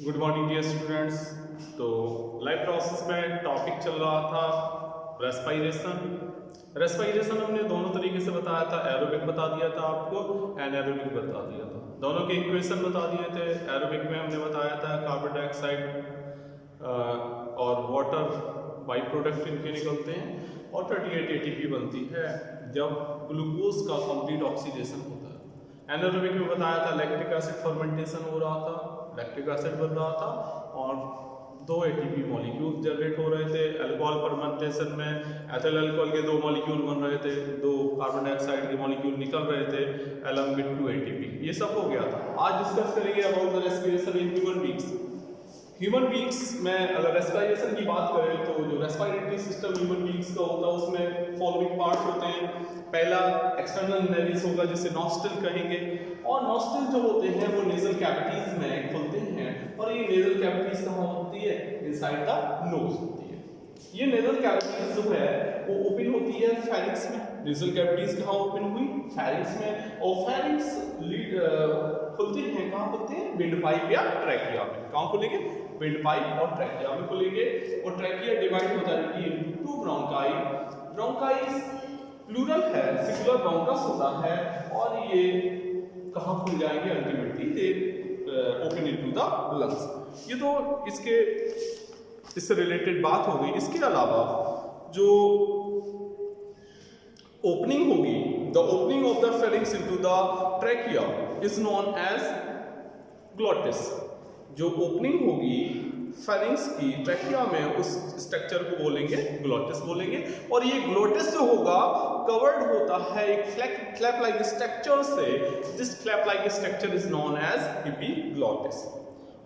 Good morning dear students. तो live process में topic चल रहा था रेस्पायरेशन हमने दोनों तरीके से बताया था। एरोबिक बता दिया था आपको, एनारोबिक बता दिया था। दोनों के इक्वेशन बता दिए थे। एरोबिक में हमने बताया था कार्बन डाइऑक्साइड और वाटर बाई प्रोडक्ट इनके निकलते हैं और 38 ATP बनती है जब ग्लूकोज का कंप्लीट ऑक्सीडेशन होता है। एनारोबिक में बताया था लैक्टिक एसिड फर्मेंटेशन हो रहा था, लैक्टिक एसिड बन रहा था और 2 ATP मॉलिक्यूल जनरेट हो रहे थे। अल्कोहल फर्मेंटेशन में एथिल अल्कोहल के 2 मॉलिक्यूल बन रहे थे, 2 कार्बन डाइऑक्साइड के मॉलिक्यूल निकल रहे थे अलॉन्ग विद 2 ATP। ये सब हो गया था। आज डिस्कस करेंगे about the respiration in human beings. Human beings में अगर रेस्पिरेशन की बात करें तो जो रेस्पिरेटरी सिस्टम ह्यूमन बीइंग्स का होता है उसमें फॉलोइंग पार्ट्स होते हैं। पहला एक्सटर्नल नेरिस होगा जिसे नॉस्ट्रिल कहेंगे, और नॉस्ट्रिल जो होते हैं वो नेजल कैविटीज में खुलते हैं और ये नेजल कैविटीज कहाँ होती है? इनसाइड द नोज होती है। ये नेजल कैविटीज जो है वो ओपन होती है फेरिंक्स में। नेजल कैविटीज कहाँ ओपन हुई? फेरिंक्स में। और फेरिंक्स खुलते हैं कहाँ खुलते हैं? विंड पाइप या ट्रैकिया में। कहाँ खुलेंगे? विंड पाइप और ट्रैकिया में खुलेंगे। और ट्रैकिया डिवाइड हो जाएगी इनटू 2 ब्रोंकाई। ब्रोंकाई प्लूरल है, सिंगुलर ब्रोंकस होता है और ये कहाँ खुल जाएंगे? Ultimately they open into the lungs. ये तो इससे रिलेटेड बात हो गई। इसके अलावा जो ओपनिंग होगी, the opening of the pharynx into the trachea is known as glottis. जो ओपनिंग होगी फेरिंक्स की ट्रैकिया में, उस स्ट्रक्चर को बोलेंगे ग्लोटिस बोलेंगे। और ये ग्लोटिस जो होगा कवर्ड होता है एक फ्लैप लाइक स्ट्रक्चर से। This flap like structure is known as epiglottis.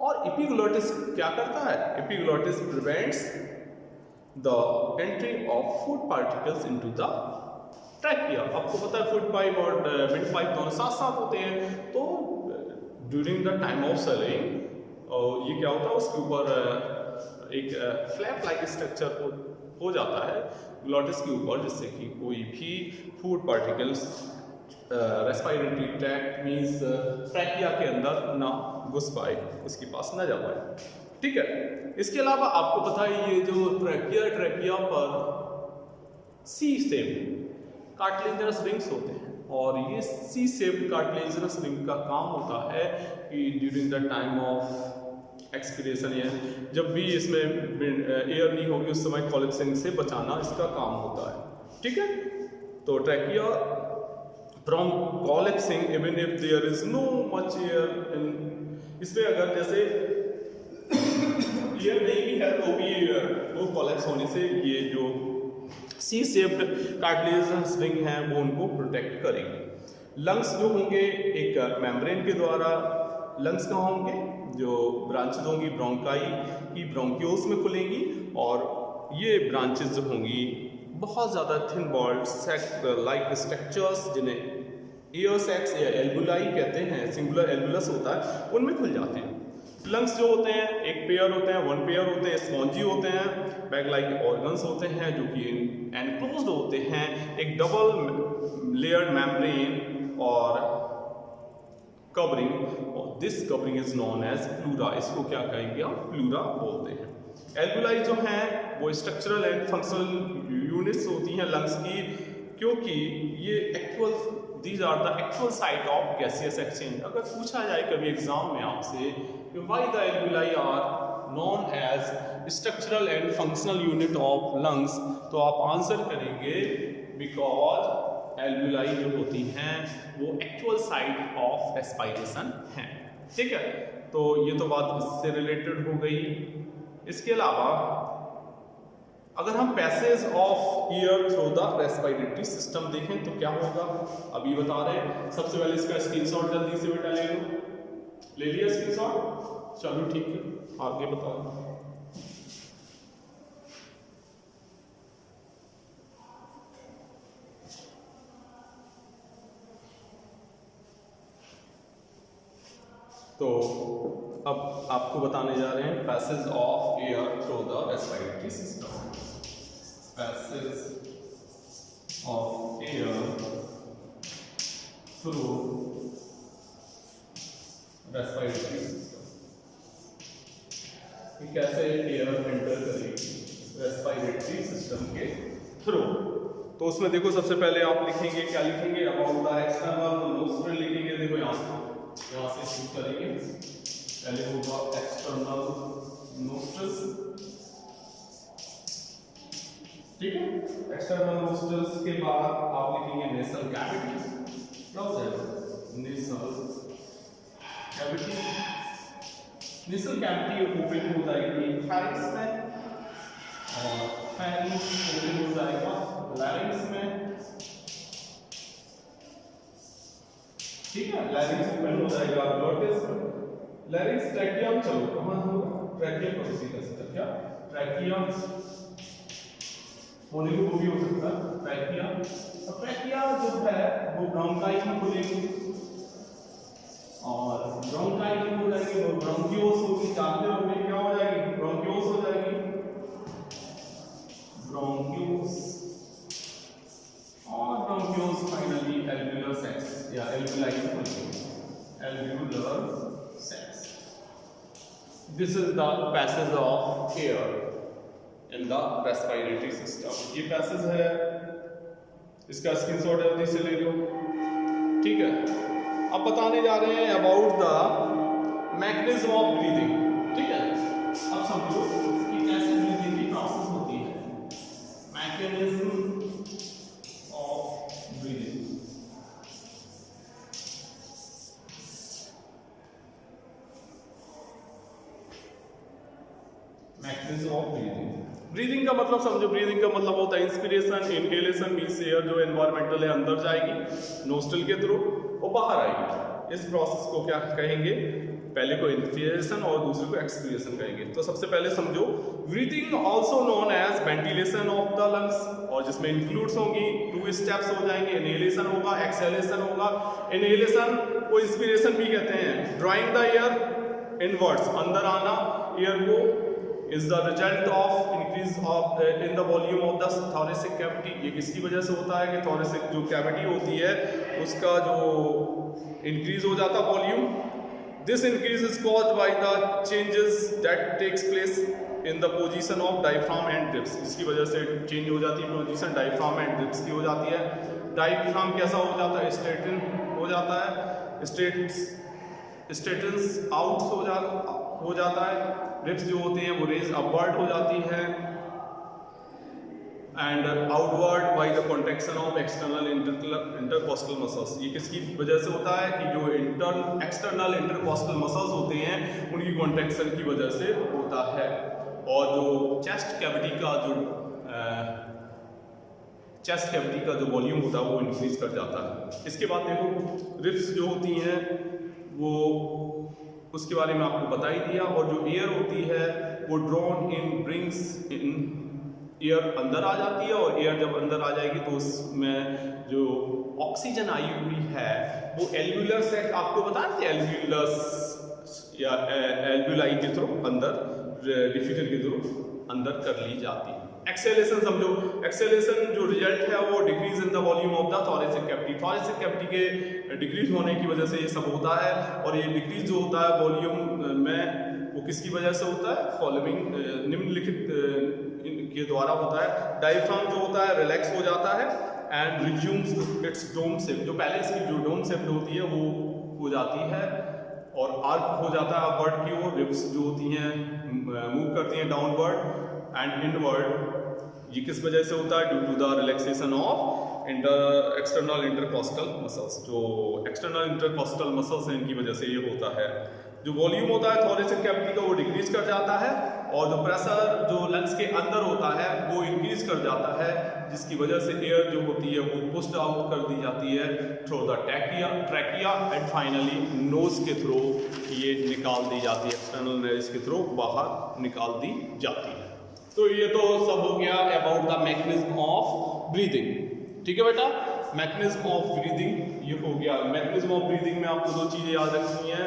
और एपिग्लोटिस क्या करता है? Epiglottis prevents the entry of food particles into the trachea. आपको पता है फूड पाइप और विंड पाइप दोनों साथ साथ होते हैं। तो during the time of selling ये क्या होता है? उसके ऊपर एक फ्लैप लाइक स्ट्रक्चर हो जाता है ग्लोटिस के ऊपर, जिससे कि कोई भी food particles respiratory tract means trachea के अंदर ना घुस पाए, उसके पास ना जा पाए। ठीक है। इसके अलावा आपको पता है ये जो ट्रैकिया पर सी शेप कार्टिलेजनस रिंग्स होते हैं, और ये सी शेप्ड कार्टिलेजनस रिंग का काम होता है कि during the time of expiration या जब भी इसमें एयर नहीं होगी उस समय कोलैप्सिंग से बचाना इसका काम होता है। ठीक है। तो trachea from collapsing even if there is no much air in, इसमें अगर जैसे एयर नहीं भी है तो भी वो कोलैप्स होने से ये जो सी शेप्ड कार्टिलेजनस रिंग है वो उनको प्रोटेक्ट करेंगे। लंग्स जो होंगे एक मेम्ब्रेन के द्वारा लंग्स कहाँ होंगे? जो ब्रांचेज होंगी ब्रोंकाई की ब्रोंक्यूल्स में खुलेंगी, और ये ब्रांचेज जो होंगी बहुत ज़्यादा thin walled sac like structures जिन्हें एयर सैक्स या एल्बुलाई कहते हैं, सिंगुलर एल्बुलस होता है, उनमें खुल जाते हैं। लंग्स जो होते हैं एक पेयर होते हैं, 1 पेयर होते हैं, स्पॉन्जी होते हैं, बैग लाइक ऑर्गन्स होते हैं जो कि एनक्लोज्ड होते हैं, एक डबल लेयर्ड मेम्ब्रेन और कवरिंग, और this covering is known as pleura. इसको क्या कहेंगे? आप प्लूरा बोलते हैं। एल्बुलाई जो हैं वो स्ट्रक्चरल एंड फंक्शनल यूनिट्स होती हैं लंग्स की, क्योंकि ये these are the actual site of gaseous exchange. अगर पूछा जाए कभी एग्जाम में आपसे कि व्हाई द एल्बुलाई are known as structural and functional unit of lungs, तो आप आंसर करेंगे बिकॉज एल्बुलाई जो होती हैं वो एक्चुअल साइट ऑफ रेस्पिरेशन हैं। ठीक है। तो ये तो बात इससे रिलेटेड हो गई। इसके अलावा अगर हम passage of air through the respiratory system देखें तो क्या होगा? अभी बता रहे हैं। सबसे पहले इसका स्क्रीनशॉट जल्दी से बेटा ले लो। ले लिया स्क्रीनशॉट? चलो ठीक है, आगे बताओ। तो अब आपको बताने जा रहे हैं passage of air through the respiratory system. Passage of air through respiratory system. कि कैसे एयर एंटर करेगी रेस्पिरेटरी सिस्टम के थ्रू। तो उसमें देखो सबसे पहले आप लिखेंगे, क्या लिखेंगे, अबाउट द एक्सटर्नल नोस्ट्रल लिखेंगे। देखो यहाँ से शुरू करेंगे, पहले होगा एक्सटर्नल नोस्ट्रल्स, ठीक है। एक्सटर्नल नोस्ट्रल्स के बाद आप लिखेंगे नेसल कैविटी, क्या हो जाएगा nasal cavity. Nasal cavity open हो जाएगी फेरिंक्स में, और फेरिंक्स ओपन हो जाएगा लैरिंक्स में, ठीक है। लैरिंक्स ओपन हो जाएगा ग्लॉटिस में, लैरिंक्स ट्रैकियम, चलो कहां होगा ट्रैकियम को किसी का सकता क्या ट्रैकियम होने को भी हो सकता है ट्रैकिया। अब ट्रैकिया जो है वो ब्रोंकाई में खुलेगी और ब्रोंकाई में हो जाएगी, वो ब्रोंकियोस होगी, जानते हो क्या हो जाएगी ब्रोंकियोस हो जाएगी, ब्रोंकियोस। और ब्रोंकियोस फाइनली एल्वियुलर सेक्स या एल्वियुलाई खुलेगी, alveolar sacs. This is the passage of air in the respiratory system. ये पैसेज है, इसका स्क्रीनशॉट जल्दी से ले लो, ठीक है। अब बताने जा रहे हैं about the mechanism of breathing, ठीक है। अब समझो कि कैसे ब्रीदिंग की प्रोसेस होती है, mechanism of breathing. Mechanism of breathing, breathing का मतलब समझो, ब्रीदिंग का मतलब होता है इंस्पिरेशन, इनहेलेशन मींस एयर जो एनवायरमेंटल है अंदर जाएगी नोस्ट्रल के थ्रू और बाहर आएगी। इस प्रोसेस को क्या कहेंगे, पहले को इंस्पिरेशन और दूसरे को एक्सपिरेशन कहेंगे। तो सबसे पहले समझो breathing also known as ventilation of the lungs, और जिसमें इंक्लूड्स होंगी 2 स्टेप्स हो जाएंगे, इनहेलेशन होगा, एक्सहेलेशन होगा। इनहेलेशन को इंस्पिरेशन भी कहते हैं, ड्राइंग द एयर इनवर्ड्स, अंदर आना एयर को, is the result of increase of in the volume of the thoracic cavity। ये किसकी वजह से होता है कि thoracic जो कैविटी होती है उसका जो इंक्रीज हो जाता volume. This increase is caused by the changes that takes place in the position of diaphragm and ribs, इसकी वजह से चेंज हो जाती है पोजीशन डायफ्राम एंड रिब्स की हो जाती है। डायफ्राम कैसा हो जाता है, स्ट्रेटन हो जाता है, स्ट्रेटन्स आउट हो जाता है, रिब्स जो होते हैं वो रेज अपवर्ड हो जाती है, and outward by the contraction of external intercostal muscles. ये किसकी वजह से होता है कि जो एक्सटर्नल इंटरकॉस्टल मसल्स होते हैं उनकी कॉन्ट्रैक्शन की वजह से होता है। और जो चेस्ट कैविटी का जो वॉल्यूम होता है वो इंक्रीज कर जाता है। इसके बाद देखो रिब्स जो होती हैं वो उसके बारे में आपको बता ही दिया, और जो एयर होती है वो drawn in brings in, air अंदर आ जाती है, और एयर जब अंदर आ जाएगी तो उसमें जो ऑक्सीजन आई हुई है वो एल्वियुलर सेक्स, आपको बता दें एल्वियुलस या एल्वियुलाई के थ्रू अंदर डिफ्यूजन के थ्रू अंदर कर ली जाती है। एक्सेलेशन समझो, एक्सेलेशन जो रिजल्ट है वो decrease in the volume of the thoracic cavity, thoracic cavity के डिक्रीज होने की वजह से ये सब होता है। और ये डिक्रीज जो होता है वॉल्यूम में वो किसकी वजह से होता है, फॉलोइंग निम्नलिखित के द्वारा होता है। डायफ्राम जो होता है रिलैक्स हो जाता है and resumes its dome shape, जो पहले इसकी जो डोम शेप होती है वो हो जाती है और आर्क हो जाता है अपवर्ड की ओर। रिब्स जो होती हैं मूव करती हैं डाउनवर्ड एंड इनवर्ड। ये किस वजह से होता है, due to the relaxation of external intercostal muscles. जो एक्सटर्नल इंटरकॉस्टल मसल्स हैं इनकी वजह से ये होता है। जो वॉल्यूम होता है थोरेसिक कैविटी का वो डिक्रीज कर जाता है, और जो प्रेशर जो लंग्स के अंदर होता है वो इंक्रीज कर जाता है, जिसकी वजह से एयर जो होती है वो पुश्ड आउट कर दी जाती है through the trachea and finally nose के थ्रू ये निकाल दी जाती है, एक्सटर्नल नोज के थ्रू बाहर निकाल दी जाती है। तो ये तो सब हो गया about the mechanism of breathing, ठीक है बेटा। मैकेनिज्म ऑफ ब्रीदिंग ये हो गया। मैकेनिज्म ऑफ ब्रीदिंग में आपको 2 चीजें याद रखनी है।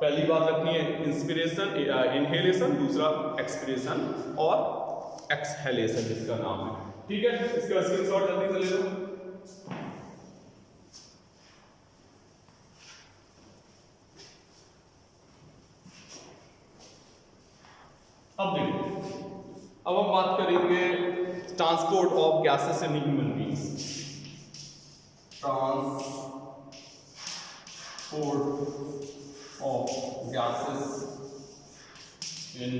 पहली बात रखनी है इंस्पिरेशन इनहेलेशन, दूसरा एक्सपिरेशन और एक्सहेलेशन जिसका नाम है, ठीक है। इसका स्क्रीनशॉट जल्दी से ले लो। अब देखो, अब हम बात करेंगे transport of gases in human beings. Transport of gases in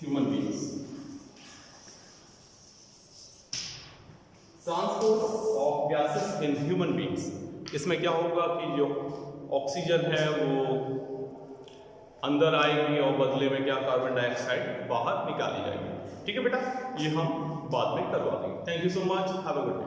human beings. Transport of gases in human beings, इसमें क्या होगा कि जो ऑक्सीजन है वो अंदर आएगी और बदले में क्या कार्बन डाइऑक्साइड बाहर निकाली जाएगी। ठीक है बेटा, ये हम बाद में करवा देंगे। Thank you so much, have a good day.